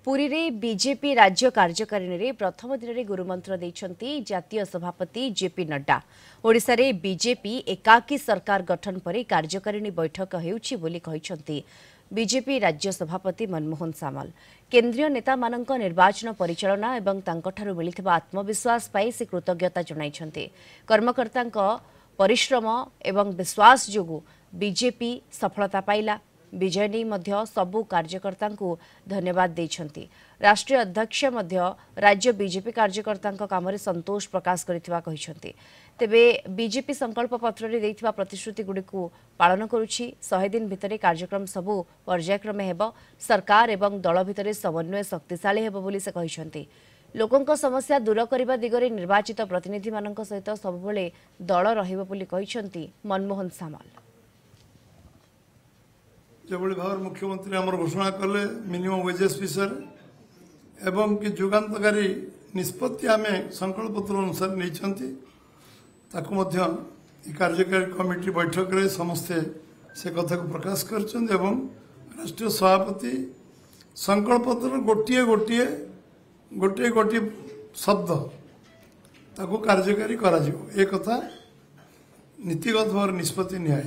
पुरी रे बीजेपी राज्य कार्यकारिणी रे प्रथम दिन में गुरुमंत्र देइछंती जातीय सभापति जेपी नड्डा। ओडिशा रे बीजेपी एकाकी सरकार गठन पर कार्यकारिणी बैठक हेउछि बोली कहिछंती बीजेपी राज्य सभापति मनमोहन सामल। केंद्रीय नेता मानक निर्वाचन परिचालना एवं तांकठारु मिलिथिबा आत्मविश्वास पाई से कृतज्ञता जणाइछंती। कर्मकर्तांक परिश्रम एवं विश्वास जोगु बीजेपी सफलता पाइला। विजय नहीं मध्य सबु कार्यकर्ता को धन्यवाद देइछंती। राष्ट्रीय अध्यक्ष मध्य राज्य बीजेपी कार्यकर्ता काम रे संतोष प्रकाश करिथिबा कहिछंती। तेबे बीजेपी संकल्प पत्र रे दैथिबा प्रतिश्रुति गुडी को पालन करूछि। 100 दिन भितरे कार्यक्रम सबु पर्यायक्रमे हेबो। सरकार एवं दल भितरे समन्वय शक्तिशाली हेबो बोली से कहिछंती। लोकंक समस्या दूर करबा दिगरे निर्वाचित प्रतिनिधि मानक सहित सबुबेले दल रहिबो बोली कहिछंती मनमोहन सामल। जो भाव मुख्यमंत्री आम घोषणा कले मिनिमम वेजेस विषय एवं कि जुगान्तकारी निष्पत्ति आम संकल्प पत्र अनुसार नहीं कार्यकारी कमिटी बैठक रे समस्ते से कथा को प्रकाश कर राष्ट्रीय सभापति संकल्प पत्र गोटे गोटे गोटे गोटे शब्द ताको कार्यकारी करा एक कथा नीतिगत भाव निष्पत्ति निया।